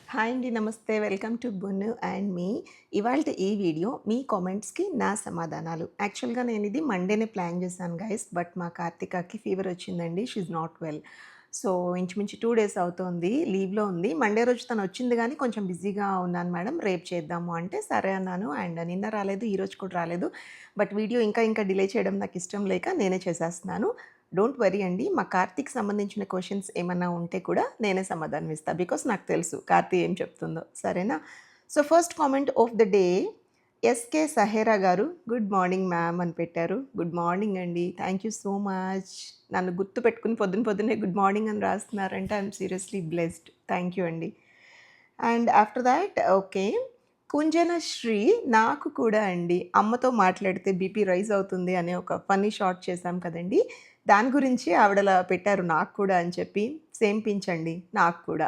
Hi అండి. నమస్తే. Welcome to బొన్ను and మీ. ఇవాల్టి ఈ వీడియో మీ కామెంట్స్‌కి నా సమాధానాలు. యాక్చువల్‌గా నేనిది మండేనే ప్లాన్ చేశాను గైస్. బట్ మా కార్తికాకి ఫీవర్ వచ్చిందండి. She is not well. So, ఇంచుమించు 2 డేస్ అవుతోంది. లీవ్‌లో ఉంది. మండే రోజు తనొచ్చింది గానీ కొంచెం బిజీగా ఉన్నాను మేడం. రేపు చేద్దాము అంటే సరే అన్నాను. అండ్ నిన్న రాలేదు. ఈరోజు కూడా రాలేదు. బట్ వీడియో ఇంకా డిలే చేయడం నాకిష్టం లేక నేనే చేసేస్తున్నాను. డోంట్ వరీ అండి. మా కార్తీకి సంబంధించిన క్వెషన్స్ ఏమన్నా ఉంటే కూడా నేనే సమాధానం ఇస్తా. బికాజ్ నాకు తెలుసు కార్తీ ఏం చెప్తుందో. సరేనా? So, first comment of the day SK Sahera garu good morning ma'am అని పెట్టారు. గుడ్ మార్నింగ్ అండి. Thank you so much. నన్ను గుర్తుపెట్టుకొని పొద్దున్నే గుడ్ మార్నింగ్ అని రాస్తున్నారంటే I'm seriously blessed. Thank you అండి. And after that okay. Kunjanasri నాకు కూడా అండి అమ్మతో మాట్లాడితే బీపీ రైజ్ అవుతుంది అనే ఒక ఫన్నీ షార్ట్ చేశాం కదండీ! దాని గురించి ఆవిడలా పెట్టారు నాకు కూడా అని చెప్పి. సేమ్ పించ్ అండి నాకు కూడా.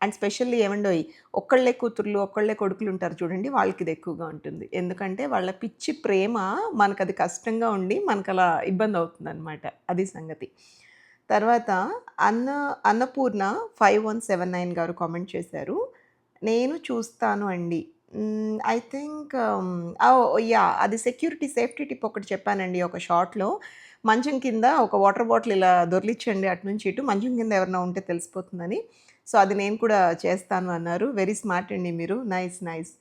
అండ్ స్పెషల్లీ ఏవండోయ్ ఒక్కళ్ళే కూతుర్లు, ఒక్కళ్ళే కొడుకులుంటారు చూడండి వాళ్ళకిది ఎక్కువగా ఉంటుంది. ఎందుకంటే వాళ్ళ పిచ్చి ప్రేమ మనకది కష్టంగా ఉండి మనకలా ఇబ్బందవుతుందనమాట. అది సంగతి. తర్వాత అన్న అన్నపూర్ణ 5179 గారు కామెంట్ చేశారు. నేను చూస్తాను అండి. I think yeah! అది సెక్యూరిటీ సేఫ్టీ టిప్ ఒకటి చెప్పానండి ఒక షార్ట్‌లో. మంచం కింద ఒక వాటర్ బాటిల్ ఇలా దొర్లిచ్చండి అటు నుంచి ఇటు. మంచం కింద ఎవరైనా ఉంటే తెలిసిపోతుందని. సో, అది నేను కూడా చేస్తాను అన్నారు. వెరీ స్మార్ట్ అండి మీరు. నైస్. నైస్.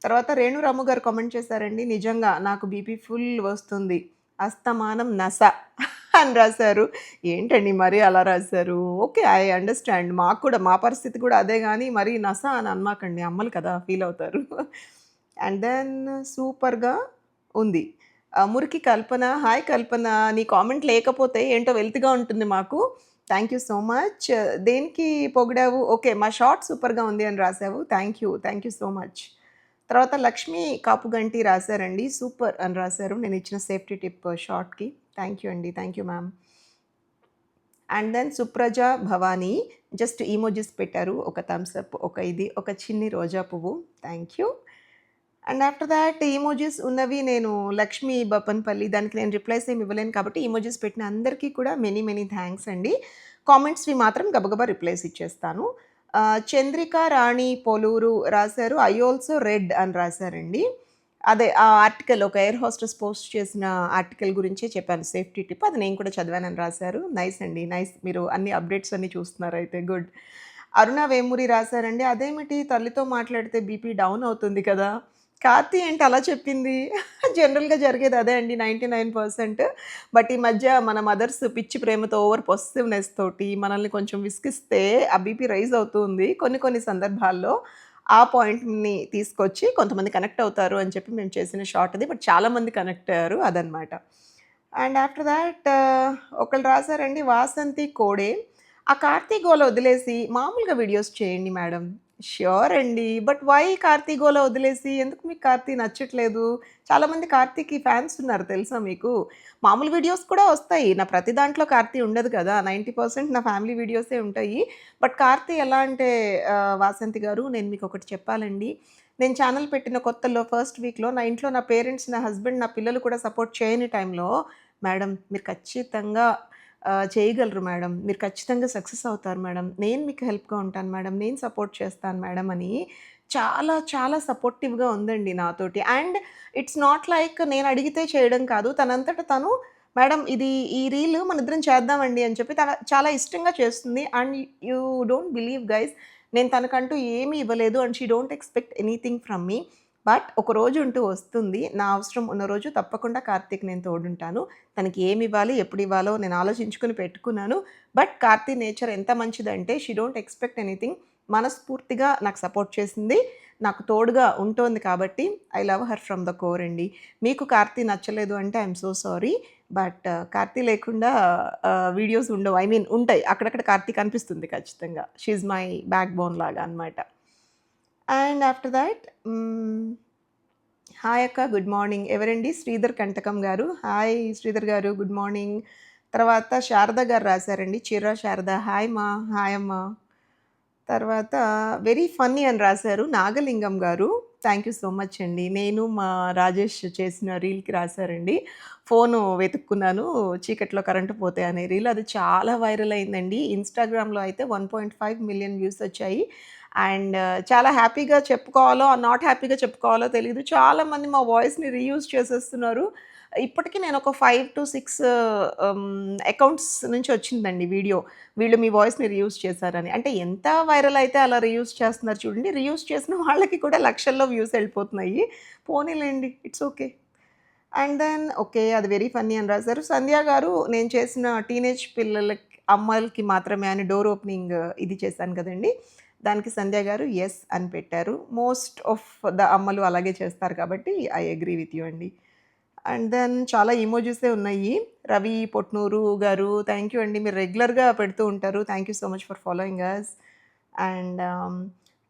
తర్వాత రేణురాము గారు కామెంట్ చేశారండి. నిజంగా నాకు బీపీ ఫుల్ వస్తుంది. అస్తమానం నస అని రాశారు. ఏంటండి మరీ అలా రాశారు? ఓకే. I understand. మాకు కూడా మా పరిస్థితి కూడా అదే గానీ మరీ నస అని అనమాకండి. అమ్మలు కదా! ఫీల్ అవుతారు. అండ్ దెన్ సూపర్‌గా ఉంది. మురికి కల్పన, హాయ్ కల్పన. నీ కామెంట్ లేకపోతే ఏంటో వెల్తీగా ఉంటుంది మాకు. Thank you so much. దేనికి పొగిడావు? ఓకే. మా షార్ట్ సూపర్‌గా ఉంది అని రాసావు. Thank you. Thank you so much. తర్వాత లక్ష్మి కాపుగంటి రాసారండి. సూపర్ అని రాసారు. నేనిచ్చిన సేఫ్టీ టిప్ షార్ట్‌కి. థ్యాంక్ యూ అండి. Thank you ma'am. And then Supraja Bhavani just emojis పెట్టారు. ఒక థమ్స్ అప్, ఒక ఇది, ఒక చిన్ని రోజా పువ్వు. Thank you. And after thought emojis ఉన్నవి నేను లక్ష్మి బప్పన్పల్లి దానికి నేను రిప్లైస్ ఏమి ఇవ్వలేను కాబట్టి ఇమోజిస్ పెట్టిన అందరికీ కూడా మెనీ థ్యాంక్స్ అండి. కామెంట్స్‌వి మాత్రం గబగబా రిప్లైస్ ఇచ్చేస్తాను. చంద్రిక రాణి పోలూరు రాశారు. ఐ ఆల్సో రెడ్ అని రాశారండి. అదే ఆ ఆర్టికల్ ఒక ఎయిర్ హోస్టెస్ పోస్ట్ చేసిన ఆర్టికల్ గురించే చెప్పాను సేఫ్టీ టిప్. అది నేను కూడా చదివానని రాశారు. నైస్ అండి. నైస్. మీరు అన్ని అప్డేట్స్ అన్నీ చూస్తున్నారైతే గుడ్. అరుణ వేమూరి రాశారండి. అదేమిటి తల్లితో మాట్లాడితే బీపీ డౌన్ అవుతుంది కదా! కార్తీ ఏంటి అలా చెప్పింది? జనరల్‌గా జరిగేది అదే అండి 99%. బట్ ఈ మధ్య మన మదర్స్ పిచ్చి ప్రేమతో ఓవర్ పొసెసివ్‌నెస్ తోటి మనల్ని కొంచెం విసిగిస్తే ఆ బీపీ రైజ్ అవుతూ ఉంది. కొన్ని సందర్భాల్లో ఆ పాయింట్‌ని తీసుకొచ్చి కొంతమంది కనెక్ట్ అవుతారు అని చెప్పి మేము చేసిన షార్ట్ అది. బట్ చాలామంది కనెక్ట్ అయ్యారు అదనమాట. అండ్ ఆఫ్టర్ థాట్ ఒకళ్ళు రాసారండి వాసంతి కోడే. ఆ కార్తీ గోల వదిలేసి మామూలుగా వీడియోస్ చేయండి మేడం. ష్యూర్ అండి. బట్ వై కార్తీ గోల వదిలేసి ఎందుకు మీకు కార్తీ నచ్చట్లేదు? చాలామంది కార్తీకి ఫ్యాన్స్ ఉన్నారు తెలుసా మీకు? మామూలు వీడియోస్ కూడా వస్తాయి. నా ప్రతి దాంట్లో కార్తీ ఉండదు కదా! 90% నా ఫ్యామిలీ వీడియోసే ఉంటాయి. బట్ కార్తీ ఎలా అంటే వాసంతి గారు నేను మీకొకటి చెప్పాలండి. నేను ఛానెల్ పెట్టిన కొత్తల్లో ఫస్ట్ వీక్‌లో నా ఇంట్లో నా పేరెంట్స్, నా హస్బెండ్, నా పిల్లలు కూడా సపోర్ట్ చేయని టైంలో మేడం మీరు ఖచ్చితంగా చేయగలరు మేడం. మీరు ఖచ్చితంగా సక్సెస్ అవుతారు మేడం. నేను మీకు హెల్ప్‌గా ఉంటాను మేడం. నేను సపోర్ట్ చేస్తాను మేడం అని చాలా సపోర్టివ్‌గా ఉందండి నాతోటి. అండ్ ఇట్స్ నాట్ లైక్ నేను అడిగితే చేయడం కాదు. తనంతట తను మేడం ఈ రీల్ మనిద్దరం చేద్దామండి అని చెప్పి చాలా ఇష్టంగా చేస్తుంది. And you don't believe guys నేను తనకంటూ ఏమీ ఇవ్వలేదు. And she don't expect anything from me. But ఒక రోజుంటూ వస్తుంది. నా అవసరం ఉన్న రోజు తప్పకుండా కార్తీక్ నేను తోడుంటాను. తనకి ఏమివ్వాలి, ఎప్పుడివ్వాలో నేను ఆలోచించుకొని పెట్టుకున్నాను. బట్ కార్తీ నేచర్ ఎంత మంచిదంటే షీ డోంట్ ఎక్స్‌పెక్ట్ ఎనీథింగ్. మనస్ఫూర్తిగా నాకు సపోర్ట్ చేసింది. నాకు తోడుగా ఉంటోంది కాబట్టి I love her from the core అండి. మీకు కార్తీ నచ్చలేదు అంటే I'm so sorry. But Karthi లేకుండా వీడియోస్ ఉండవు. ఐ మీన్ ఉంటాయి. అక్కడక్కడ కార్తీ కనిపిస్తుంది ఖచ్చితంగా. She is my back bone లాగా అనమాట. అండ్ ఆఫ్టర్ థాట్ హాయ్ అక్క గుడ్ మార్నింగ్. ఎవరండి? శ్రీధర్ కంటకం గారు. హాయ్ శ్రీధర్ గారు గుడ్ మార్నింగ్. తర్వాత శారద గారు రాసారండి. చిర్రా శారద హాయ్ మా. హాయ్ అమ్మ. తర్వాత వెరీ ఫన్నీ అని రాసారు నాగలింగం గారు. థ్యాంక్ యూ సో మచ్ అండి. నేను మా రాజేష్ చేసిన రీల్‌కి రాసారండి. ఫోను వెతుక్కున్నాను చీకట్లో కరెంట్ పోతే అనే రీల్. అది చాలా వైరల్ అయిందండి. ఇన్‌స్టాగ్రామ్‌లో అయితే 1.5 మిలియన్ వ్యూస్ వచ్చాయి. అండ్ చాలా హ్యాపీగా చెప్పుకోవాలో, నాట్ హ్యాపీగా చెప్పుకోవాలో తెలీదు. చాలామంది మా వాయిస్‌ని రీయూజ్ చేసేస్తున్నారు. ఇప్పటికి నేనొక 5-6 అకౌంట్స్ నుంచి వచ్చిందండి వీడియో. వీళ్ళు మీ వాయిస్‌ని రీయూజ్ చేశారని. అంటే ఎంత వైరల్ అయితే అలా రీయూజ్ చేస్తున్నారు చూడండి. రీయూజ్ చేసిన వాళ్ళకి కూడా లక్షల్లో వ్యూస్ ఎళ్ళిపోతున్నాయి. పోనీలెండి. It's okay. And then okay. అది వెరీ ఫన్నీ అని రాసారు. సంధ్య గారు నేను చేసిన టీనేజ్ పిల్లలకి అమ్మాయిలకి మాత్రమే అని డోర్ ఓపెనింగ్ ఇది చేశాను కదండీ! దానికి సంధ్య గారు యెస్ అని పెట్టారు. మోస్ట్ ఆఫ్ ద అమ్మలు అలాగే చేస్తారు కాబట్టి ఐ అగ్రీ విత్ యూ అండి. అండ్ దెన్ చాలా ఇమోజిసే ఉన్నాయి. రవి పొట్నూరు గారు థ్యాంక్ యూ అండి. మీరు రెగ్యులర్‌గా పెడుతూ ఉంటారు. Thank you so much for following us. And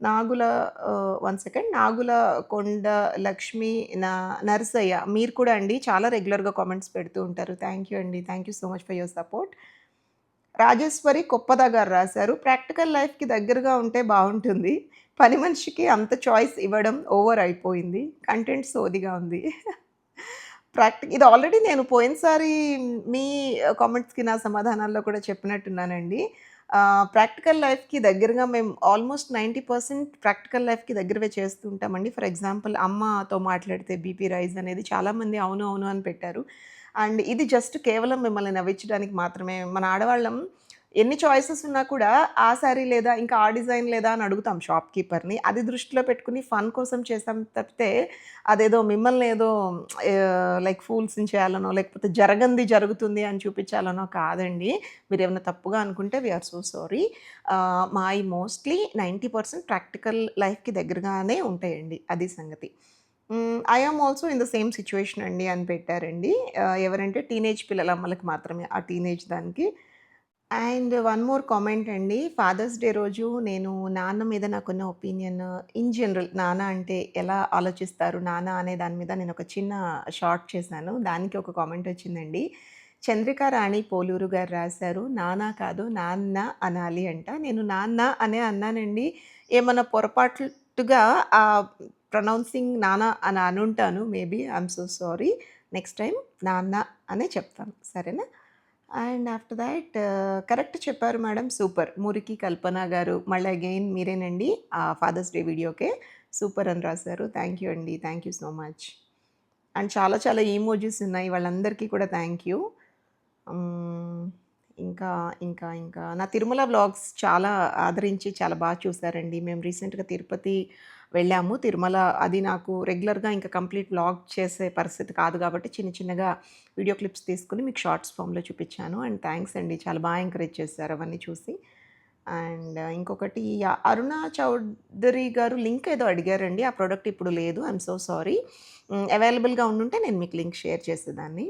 Nagula one second. Nagula Konda Lakshmi Narasayya మీరు కూడా అండి చాలా రెగ్యులర్‌గా కామెంట్స్ పెడుతూ ఉంటారు. థ్యాంక్ యూ అండి. Thank you so much for your support. Rajeshwari Koppada garu రాశారు. ప్రాక్టికల్ లైఫ్‌కి దగ్గరగా ఉంటే బావుంటుంది. పని మనిషికి అంత చాయిస్ ఇవ్వడం ఓవర్ అయిపోయింది. కంటెంట్ సోదిగా ఉంది. ఇది ఆల్రెడీ నేను పోయినసారి మీ కామెంట్స్‌కి నా సమాధానాల్లో కూడా చెప్పినట్టున్నానండి. ప్రాక్టికల్ లైఫ్‌కి దగ్గరగా మేము ఆల్మోస్ట్ 90% ప్రాక్టికల్ లైఫ్‌కి దగ్గరవే చేస్తూ ఉంటామండి. ఫర్ ఎగ్జాంపుల్ అమ్మతో మాట్లాడితే బీపీ రైజ్ అనేది చాలామంది అవును, అవును అని పెట్టారు. అండ్ ఇది జస్ట్ కేవలం మిమ్మల్ని నవ్వించడానికి మాత్రమే. మన ఆడవాళ్ళం ఎన్ని చాయిసెస్ ఉన్నా కూడా ఆ శారీ లేదా ఇంకా ఆ డిజైన్ లేదా అని అడుగుతాం షాప్ కీపర్‌ని. అది దృష్టిలో పెట్టుకొని ఫన్ కోసం చేసాం తప్పితే అదేదో మిమ్మల్ని ఏదో లైక్ ఫూల్స్‌ని చేయాలనో, లేకపోతే జరగంది జరుగుతుంది అని చూపించాలనో కాదండి. మీరేమన్నా తప్పుగా అనుకుంటే వి ఆర్ సో సారీ. మాయి మోస్ట్‌లీ 90% ప్రాక్టికల్ లైఫ్‌కి దగ్గరగానే ఉంటాయండి. అది సంగతి. I am also in the same situation అండి అని పెట్టారండి. ఎవరంటే టీనేజ్ పిల్లల అమ్మలకి మాత్రమే ఆ టీనేజ్ దానికి. అండ్ వన్ మోర్ కామెంట్ అండి. ఫాదర్స్ డే రోజు నేను నాన్న మీద నాకున్న ఒపీనియన్ ఇన్ జనరల్ నాన్న అంటే ఎలా ఆలోచిస్తారు నాన్న అనే దాని మీద నేను ఒక చిన్న షార్ట్ చేశాను. దానికి ఒక కామెంట్ వచ్చిందండి. చంద్రికా రాణి పోలూరు గారు రాశారు. నాన్న కాదు నాన్న అనాలి అంట. నేను నాన్న అనే అన్నానండి. ఏమన్నా పొరపాటుగా ప్రొనౌన్సింగ్ నాన్న అని అనుంటాను maybe. I'm so sorry. Next time నాన్న అనే చెప్తాను. సరేనా? అండ్ ఆఫ్టర్ దాట్ కరెక్ట్ చెప్పారు మేడం. సూపర్. మురికి కల్పన గారు మళ్ళీ అగైన్ మీరేనండి ఫాదర్స్ డే వీడియోకే సూపర్ అని రాశారు. థ్యాంక్ యూ అండి. Thank you so much. And చాలా చాలా ఈమోజీస్ ఉన్నాయి. వాళ్ళందరికీ కూడా థ్యాంక్ యూ. ఇంకా ఇంకా నా తిరుమల వ్లాగ్స్ చాలా ఆదరించి చాలా బాగా చూసారండి. మేము రీసెంట్‌గా తిరుపతి వెళ్ళాము. తిరుమల అది నాకు రెగ్యులర్‌గా ఇంకా కంప్లీట్ వ్లాగ్ చేసే పరిస్థితి కాదు కాబట్టి చిన్న చిన్నగా వీడియో క్లిప్స్ తీసుకొని మీకు షార్ట్స్ ఫామ్‌లో చూపించాను. అండ్ థ్యాంక్స్ అండి. చాలా బాగా ఎంకరేజ్ చేశారు అవన్నీ చూసి. అండ్ ఇంకొకటి అరుణ చౌదరి గారు లింక్ ఏదో అడిగారండి. ఆ ప్రొడక్ట్ ఇప్పుడు లేదు. I'm so sorry. అవైలబుల్‌గా ఉండుంటే నేను మీకు లింక్ షేర్ చేసేదాన్ని.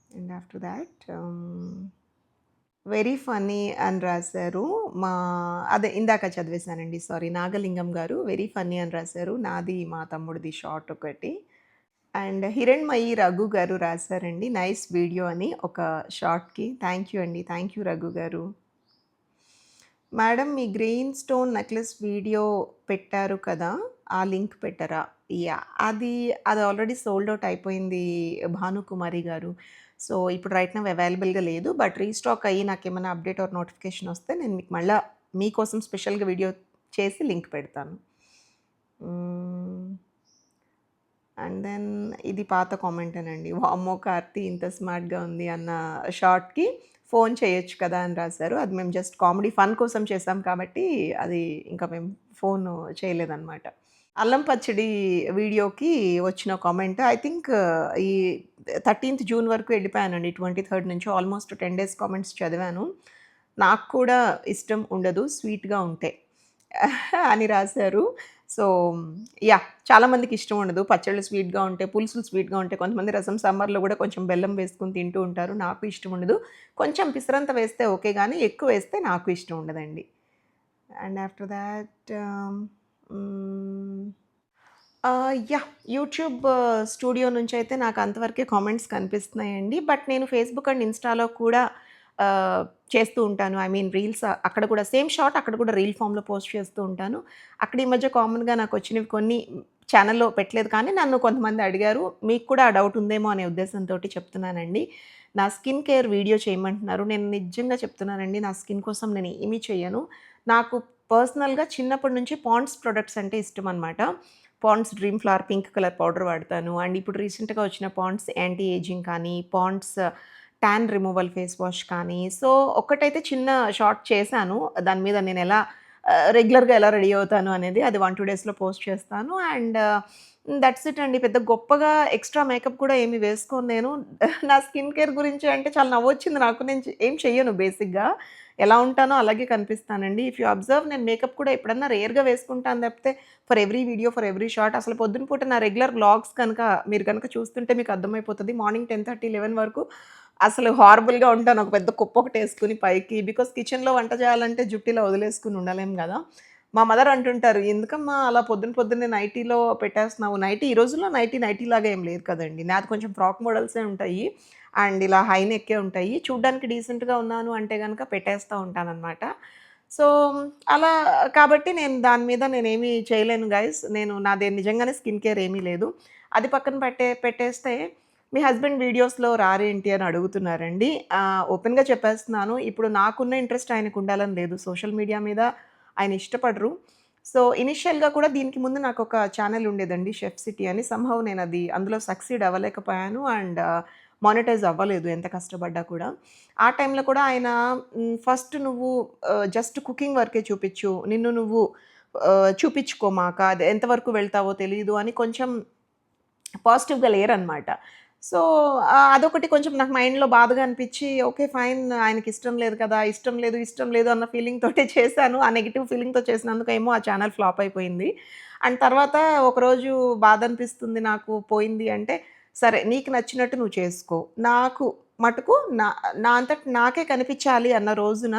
And after that very funny అని రాశారు. అదే ఇందాక చదివేశానండి. సారీ. నాగలింగం గారు వెరీ ఫన్నీ అని రాశారు. నాది మా తమ్ముడిది షార్ట్ ఒకటి. అండ్ హిరణ్మయి రఘు గారు రాశారండి. నైస్ వీడియో అని ఒక షార్ట్‌కి. థ్యాంక్ యూ అండి. థ్యాంక్ యూ రఘు గారు. మేడం మీ గ్రీన్ స్టోన్ నెక్లెస్ వీడియో పెట్టారు కదా! ఆ లింక్ పెట్టరా? యాహ్! అది ఆల్రెడీ సోల్డ్ ఔట్ అయిపోయింది భానుకుమారి గారు. సో, ఇప్పుడు రైట్ నౌ అవైలబుల్‌గా లేదు. బట్ రీస్టాక్ అయ్యి నాకేమైనా అప్డేట్ ఆర్ నోటిఫికేషన్ వస్తే నేను మీకు మళ్ళా మీకోసం స్పెషల్‌గా వీడియో చేసి లింక్ పెడతాను. అండ్ దెన్ ఇది పాత కామెంటేనండి. వామ్మో! కార్తీ ఇంత స్మార్ట్‌గా ఉంది అన్న షార్ట్‌కి ఫోన్ చేయొచ్చు కదా! అని రాశారు. అది మేము జస్ట్ కామెడీ ఫన్ కోసం చేసాం కాబట్టి అది ఇంకా మేము ఫోను చేయలేదనమాట. అల్లం పచ్చడి వీడియోకి వచ్చిన కామెంట్ ఐ థింక్ ఈ 13థ్ జూన్ వరకు వెళ్ళిపోయానండి. 23 నుంచి ఆల్మోస్ట్ 10 డేస్ కామెంట్స్ చదివాను. నాకు కూడా ఇష్టం ఉండదు స్వీట్‌గా ఉంటే అని రాశారు. So, yeah! చాలామందికి ఇష్టం ఉండదు. పచ్చళ్ళు స్వీట్‌గా ఉంటే, పులుసులు స్వీట్‌గా ఉంటే, కొంతమంది రసం సాంబార్‌లో కూడా కొంచెం బెల్లం వేసుకొని తింటూ ఉంటారు. నాకు ఇష్టం ఉండదు. కొంచెం పిసరంత వేస్తే ఓకే గానీ, ఎక్కువ వేస్తే నాకు ఇష్టం ఉండదండి. And after that yeah! YouTube studio నుంచయితే నాకు అంతవరకే కామెంట్స్ కనిపిస్తున్నాయండి. బట్ నేను ఫేస్‌బుక్ అండ్ ఇన్‌స్టాలో కూడా ఆహ్, చేస్తూ ఉంటాను. ఐ మీన్ రీల్స్ అక్కడ కూడా సేమ్ షాట్ అక్కడ కూడా రీల్ ఫామ్‌లో పోస్ట్ చేస్తూ ఉంటాను. అక్కడ ఈ మధ్య కామన్‌గా నాకొచ్చినవి కొన్ని ఛానెల్‌లో పెట్టలేదు కానీ నన్ను కొంతమంది అడిగారు. మీకు కూడా ఆ డౌట్ ఉందేమో అనే ఉద్దేశంతోటి చెప్తున్నానండి. నా స్కిన్ కేర్ వీడియో చేయమంటున్నారు. నేను నిజంగా చెప్తున్నానండి. నా స్కిన్ కోసం నేను ఏమీ చెయ్యను. నాకు పర్సనల్‌గా చిన్నప్పటి నుంచి పాండ్స్ ప్రొడక్ట్స్ అంటే ఇష్టమనమాట. Pond's dream flower pink colour powder వాడతాను. అండ్ ఇప్పుడు రీసెంట్‌గా వచ్చిన పాండ్స్ యాంటీ ఏజింగ్ కానీ, Pond's tan removal face wash కానీ, సో ఒక్కటైతే చిన్న షార్ట్ చేశాను. దాని మీద నేనెలా రెగ్యులర్‌గా ఎలా రెడీ అవుతాను అనేది అది 1, 2 డేస్‌లో పోస్ట్ చేస్తాను. అండ్ దట్స్ ఇట్ అండి. పెద్ద గొప్పగా ఎక్స్‌ట్రా మేకప్ కూడా ఏమి వేసుకోను నేను. నా స్కిన్ కేర్ గురించి అంటే చాలా నవ్వొచ్చింది నాకు. నేను ఏం చెయ్యను బేసిక్‌గా. ఎలా ఉంటానో అలాగే కనిపిస్తానండి. ఇఫ్ యూ అబ్జర్వ్ నేను మేకప్ కూడా ఎప్పుడన్నా రేర్‌గా వేసుకుంటాను తప్పితే for every video, for every shot అసలు పొద్దున పూట నా రెగ్యులర్ వ్లాగ్స్ కనుక మీరు గనుక చూస్తుంటే మీకు అర్థమైపోతది. మార్నింగ్ 10:30, 11 వరకు అసలు హారబుల్‌గా ఉంటాను. ఒక పెద్ద కుప్పొకటేసుకొని పైకి. బికాజ్ కిచెన్‌లో వంట చేయాలంటే జుట్టిలా వదిలేసుకొని ఉండలేం గదా! మా మదర్ అంటుంటారు, "ఎందుకమ్మా అలా పొద్దున్నే నైటీలో పెట్టేస్తున్నావు?" నైటీ ఈ రోజుల్లో నైటీలాగా ఏం లేదు కదండీ. నాది కొంచెం ఫ్రాక్ మోడల్సే ఉంటాయి. అండ్ ఇలా హై నెక్కే ఉంటాయి. చూడ్డానికి డీసెంట్‌గా ఉన్నాను అంటే గనక పెట్టేస్తా ఉంటాననమాట. సో, అలా కాబట్టి నేను దాని మీద నేనేమి చేయలేను గైస్. నాది నిజంగానే స్కిన్ కేర్ ఏమీ లేదు. అది పక్కన పెట్టేస్తే మీ హస్బెండ్ వీడియోస్‌లో రారేంటి అని అడుగుతున్నారండి. ఓపెన్‌గా చెప్పేస్తున్నాను. ఇప్పుడు నాకున్న ఇంట్రెస్ట్ ఆయనకుండాలని లేదు. సోషల్ మీడియా మీద ఆయన ఇష్టపడరు. సో, ఇనీషియల్‌గా కూడా దీనికి ముందు నాకొక ఛానెల్ ఉండేదండి 'షెఫ్ సిటీ' అని. సంహౌ నేనది అందులో సక్సీడ్ అవ్వలేకపోయాను. అండ్ మానిటైజ్ అవ్వలేదు ఎంత కష్టపడ్డా కూడా. ఆ టైంలో కూడా ఆయన ఫస్ట్ నువ్వు జస్ట్ కుకింగ్ వరకే చూపిచ్చు. నిన్ను నువ్వు చూపిచ్చుకోమాక. అది ఎంతవరకు వెళ్తావో తెలీదు అని కొంచెం పాజిటివ్‌గా లేరనమాట. సో, అదొకటి కొంచెం నాకు మైండ్‌లో బాధగా అనిపిచ్చి, ఓకే. ఫైన్ ఆయనకిష్టం లేదు కదా! ఇష్టం లేదు అన్న ఫీలింగ్ తోటే చేశాను. ఆ నెగెటివ్ ఫీలింగ్‌తో చేసినందుకేమో ఆ ఛానెల్ ఫ్లాప్ అయిపోయింది. అండ్ తర్వాత ఒకరోజు బాధనిపిస్తుంది నాకు పోయింది అంటే, సరే నీకు నచ్చినట్టు నువ్వు చేసుకో. నాకు మటుకు నా నా అంతట నాకే కనిపిచ్చాలి అన్న రోజున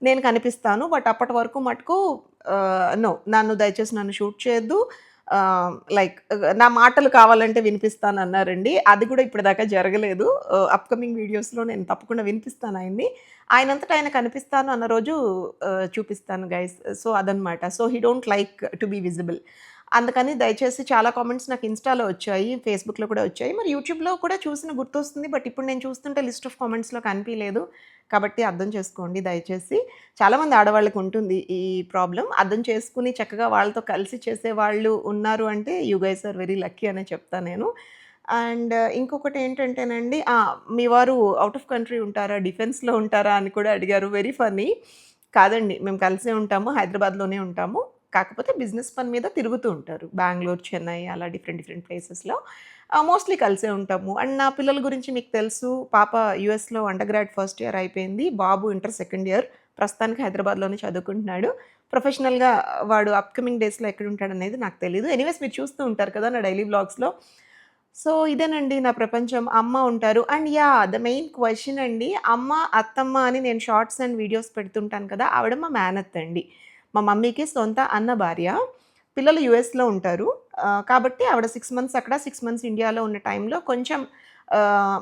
నేను కనిపిస్తాను. బట్ అప్పటి వరకు మటుకు నో. దయచేసి నన్ను షూట్ చేయొద్దు. లైక్ నా మాటలు కావాలంటే వినిపిస్తానన్నారండి. అది కూడా ఇప్పటిదాకా జరగలేదు. అప్‌కమింగ్ వీడియోస్‌లో నేను తప్పకుండా వినిపిస్తాను ఆయన్ని. ఆయనంతట ఆయన కనిపిస్తాను అన్న రోజు చూపిస్తాను గైస్. సో, అదనమాట. So, he don't like to be visible. అందుకని దయచేసి చాలా కామెంట్స్ నాకు ఇన్‌స్టాలో వచ్చాయి. ఫేస్‌బుక్‌లో కూడా వచ్చాయి. మరి యూట్యూబ్‌లో కూడా చూసిన గుర్తొస్తుంది. బట్ ఇప్పుడు నేను చూస్తుంటే లిస్ట్ ఆఫ్ కామెంట్స్‌లో కనిపియలేదు. కాబట్టి అర్థం చేసుకోండి దయచేసి. చాలామంది ఆడవాళ్ళకి ఉంటుంది ఈ ప్రాబ్లమ్. అర్థం చేసుకొని చక్కగా వాళ్ళతో కలిసి చేసేవాళ్ళు ఉన్నారు అంటే you guys are very lucky అనే చెప్తా నేను. అండ్ ఇంకొకటేంటంటేనండి మీ వారు ఔట్ ఆఫ్ కంట్రీ ఉంటారా? డిఫెన్స్‌లో ఉంటారా? అని కూడా అడిగారు. Very funny. కాదండి. మేము కలిసే ఉంటాము. హైదరాబాద్‌లోనే ఉంటాము. కాకపోతే బిజినెస్ పని మీద తిరుగుతూ ఉంటారు. బెంగుళూరు, చెన్నై అలా డిఫరెంట్ ప్లేసెస్‌లో. మోస్ట్‌లీ కలిసే ఉంటాము. అండ్ నా పిల్లల గురించి మీకు తెలుసు. పాప యూఎస్‌లో అండర్ గ్రాడ్ ఫస్ట్ ఇయర్ అయిపోయింది. బాబు ఇంటర్ సెకండ్ ఇయర్. ప్రస్తుతానికి హైదరాబాద్‌లోనే చదువుకుంటున్నాడు. ప్రొఫెషనల్‌గా వాడు అప్‌కమింగ్ డేస్‌లో ఎక్కడుంటాడనేది నాకు తెలీదు. ఎనీవేస్ మీరు చూస్తూ ఉంటారు కదా! నా డైలీ వ్లాగ్స్‌లో. సో, ఇదేనండి నా ప్రపంచం. అమ్మ ఉంటారు. అండ్ ద మెయిన్ క్వెషన్ అండి. అమ్మ, అత్తమ్మ అని నేను షార్ట్స్ అండ్ వీడియోస్ పెడుతుంటాను కదా! ఆవిడ మా మేనత్తండి. మా మమ్మీకి సొంత అన్న భార్య. పిల్లలు యూఎస్‌లో ఉంటారు. కాబట్టి ఆవిడ 6 మంత్స్ అక్కడ, 6 మంత్స్ ఇండియాలో ఉన్న టైంలో కొంచెం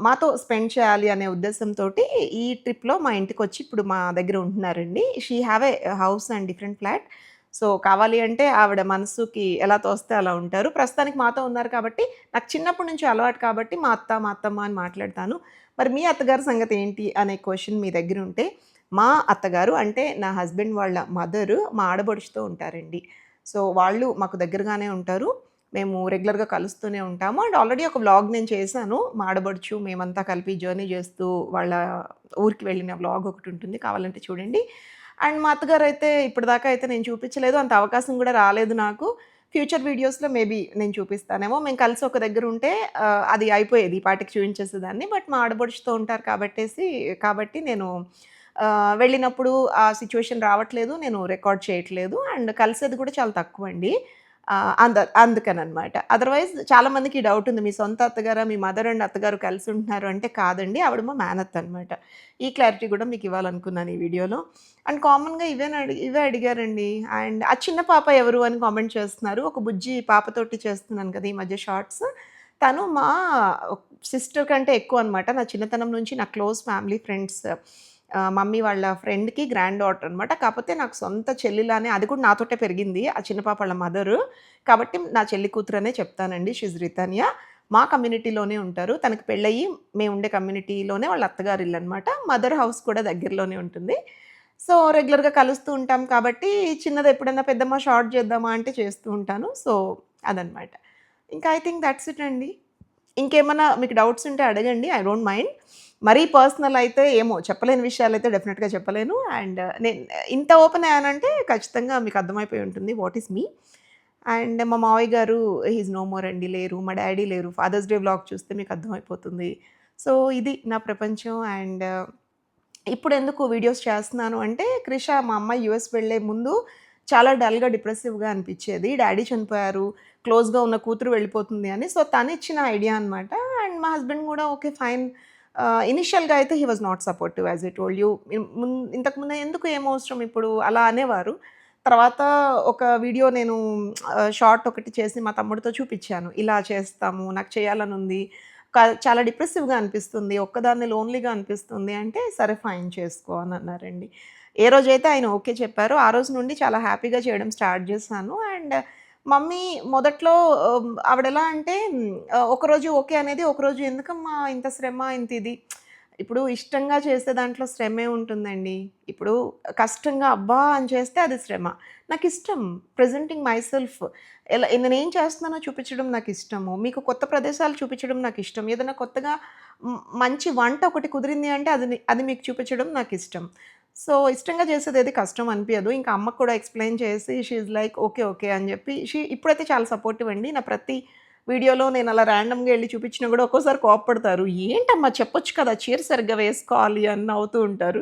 మాతో స్పెండ్ చేయాలి అనే ఉద్దేశంతోటి ఈ ట్రిప్‌లో మా ఇంటికొచ్చి ఇప్పుడు మా దగ్గర ఉంటున్నారండి. She have a house and different flat. So, కావాలి అంటే ఆవిడ మనసుకి ఎలా తోస్తే అలా ఉంటారు. ప్రస్తుతానికి మాతో ఉన్నారు కాబట్టి నాకు చిన్నప్పటి నుంచి అలవాటు కాబట్టి మా అత్త, మా అత్తమ్మ అని మాట్లాడతాను. మరి మీ అత్తగారి సంగతి ఏంటి అనే క్వెషన్ మీ దగ్గరుంటే, మా అత్తగారు అంటే నా హస్బెండ్ వాళ్ళ మదరు మా ఆడపడుచుతో ఉంటారండి. సో, వాళ్ళు మాకు దగ్గరగానే ఉంటారు. మేము రెగ్యులర్‌గా కలుస్తూనే ఉంటాము. అండ్ ఆల్రెడీ ఒక వ్లాగ్ నేను చేశాను. మా ఆడపడుచు మేమంతా కలిపి జర్నీ చేస్తూ వాళ్ళ ఊరికి వెళ్ళిన వ్లాగ్ ఒకటుంటుంది. కావాలంటే చూడండి. అండ్ మా అత్తగారైతే ఇప్పటిదాకా అయితే నేను చూపించలేదు. అంత అవకాశం కూడా రాలేదు నాకు. ఫ్యూచర్ వీడియోస్‌లో మేబీ నేను చూపిస్తానేమో. మేము కలిసి ఒక దగ్గర ఉంటే అది అయిపోయేది. ఈ పాటికి చూయించేసేదాన్ని. బట్ మా ఆడపడుచుతో ఉంటారు కాబట్టి నేను వెళ్ళినప్పుడు ఆ సిట్యుయేషన్ రావట్లేదు. నేను రికార్డ్ చేయట్లేదు. అండ్ కలిసేది కూడా చాలా తక్కువండి. అందుకననమాట. అదర్‌వైజ్ చాలా మందికి ఈ డౌట్ ఉంది. మీ సొంత అత్తగారా? మీ మదర్ అండ్ అత్తగారు కలిసి ఉంటున్నారు అంటే కాదండి. ఆవిడ మా మేనత్త అనమాట. ఈ క్లారిటీ కూడా మీకు ఇవ్వాలనుకున్నాను ఈ వీడియోలో. అండ్ కామన్‌గా ఇవే అడిగారండి. అండ్ ఆ చిన్న పాప ఎవరు అని కామెంట్ చేస్తున్నారు. ఒక బుజ్జి పాపతోటి చేస్తున్నాను కదా! ఈ మధ్య షార్ట్స్. తను మా సిస్టర్ కంటే ఎక్కువనమాట. నా చిన్నతనం నుంచి నా క్లోజ్ ఫ్యామిలీ ఫ్రెండ్స్. మమ్మీ వాళ్ళ ఫ్రెండ్‌కి గ్రాండ్ డాటర్ అనమాట. కాపోతే నాకు సొంత చెల్లిలానే అది కూడా నాతోటే పెరిగింది. ఆ చిన్న పాప వాళ్ళ మదరు. కాబట్టి నా చెల్లి కూతురనే చెప్తానండి. She is Ritania. మా కమ్యూనిటీలోనే ఉంటారు. తనకి పెళ్ళయ్యి మేముండే కమ్యూనిటీలోనే వాళ్ళ అత్తగారి ఇల్లనమాట. మదర్ హౌస్ కూడా దగ్గరలోనే ఉంటుంది. సో, రెగ్యులర్‌గా కలుస్తూ ఉంటాం కాబట్టి చిన్నది ఎప్పుడన్నా పెద్దమ్మ షార్ట్ చేద్దామా అంటే చేస్తూ ఉంటాను. సో, అదనమాట. ఇంకా ఐ థింక్ దట్స్ ఇట్ అండి. ఇంకేమన్నా మీకు డౌట్స్ ఉంటే అడగండి. I don't mind. మరీ పర్సనల్ అయితే ఏమో చెప్పలేని విషయాలైతే డెఫినిట్‌గా చెప్పలేను. అండ్ నేను ఇంత ఓపెన్ అయ్యానంటే ఖచ్చితంగా మీకు అర్థమైపోయి ఉంటుంది వాట్ ఈస్ మీ. అండ్ మా మావయ్య గారు హి ఈస్ నో మోర్ అండి. లేరు. మా డ్యాడీ లేరు. ఫాదర్స్ డే వ్లాగ్ చూస్తే మీకు అర్థమైపోతుంది. సో, ఇది నా ప్రపంచం. అండ్ ఇప్పుడెందుకు వీడియోస్ చేస్తున్నాను అంటే, క్రిష మా అమ్మాయి యూఎస్ వెళ్ళే ముందు చాలా డల్‌గా, డిప్రెసివ్‌గా అనిపిచ్చేది. డ్యాడీ చనిపోయారు. క్లోజ్‌గా ఉన్న కూతురు వెళ్ళిపోతుంది అని. సో, తనిచ్చిన ఐడియా అనమాట. అండ్ మా హస్బెండ్ గూడా ఓకే. ఫైన్. ఇనిషియల్‌గా అయితే he was not supportive as I told you. ఇంతకు ముందు ఎందుకు ఏమవసరం ఇప్పుడు అలా అనేవారు. తర్వాత ఒక వీడియో నేను షార్ట్ ఒకటి చేసి మా తమ్ముడితో చూపిచ్చాను. ఇలా చేస్తాము. నాకు చేయాలనుంది. చాలా డిప్రెసివ్‌గా అనిపిస్తుంది. ఒక్కదాన్నే లోన్‌లీగా అనిపిస్తుంది అంటే, సరే ఫైన్ చేసుకో అని అన్నారండి. ఏ రోజైతే ఆయన ఓకే చెప్పారో, ఆ రోజు నుండి చాలా హ్యాపీగా చేయడం స్టార్ట్ చేశాను. అండ్ మమ్మీ మొదట్లో ఆవిడెలా అంటే ఒకరోజు ఓకే అనేది, ఒకరోజు ఎందుకమ్మా ఇంత శ్రమ, ఇంత ఇది. ఇప్పుడు ఇష్టంగా చేసే దాంట్లో శ్రమే ఉంటుందండి. ఇప్పుడు కష్టంగా అబ్బా! అని చేస్తే అది శ్రమ. నాకిష్టం ప్రెజెంటింగ్ మైసెల్ఫ్. నేనేం చేస్తున్నానో చూపించడం నాకిష్టము. మీకు కొత్త ప్రదేశాలు చూపించడం నాకిష్టం. ఏదైనా కొత్తగా మంచి వంట ఒకటి కుదిరింది అంటే అది మీకు చూపించడం నాకిష్టం. సో, ఇష్టంగా చేసేదేది కష్టం అనిపియదు. ఇంకా అమ్మకి కూడా ఎక్స్‌ప్లెయిన్ చేసి she is like okay. Okay. అని చెప్పి ఇప్పుడైతే చాలా సపోర్టివ్ అండి. నా ప్రతి వీడియోలో నేను అలా ర్యాండమ్‌గా ఎళ్లి చూపించినా గూడా ఒక్కోసారి కోప్పడతారు. "ఏంటమ్మా చెప్పొచ్చు కదా! చీర సరిగ్గా వేసుకోవాలి" అని నవ్వుతూ ఉంటారు.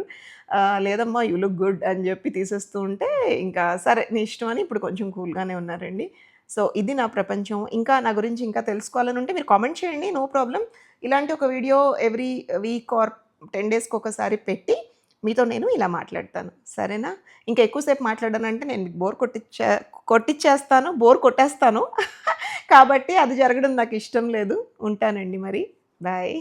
లేదమ్మా యూ లుక్ గుడ్ అని జెప్పి తీసేస్తూ ఉంటే, ఇంకా సరే నీ ఇష్టం అని ఇప్పుడు కొంచెం కూల్‌గానే ఉన్నారండి. సో, ఇది నా ప్రపంచం. ఇంకా నా గురించి ఇంకా తెలుసుకోవాలనుంటే మీరు కామెంట్ చేయండి. No problem. ఇలాంటి ఒక వీడియో ఎవ్రీ వీక్ ఆర్ 10 డేస్‌కొకసారి పెట్టి మీతో నేను ఇలా మాట్లాడతాను. సరేనా? ఇంకా ఎక్కువ సేపు మాట్లాడానంటే నేను మీకు కొట్టిచ్చేస్తాను. బోర్ కొట్టేస్తాను. కాబట్టి అది జరగడం నాకిష్టం లేదు. ఉంటానండి మరి. బాయ్.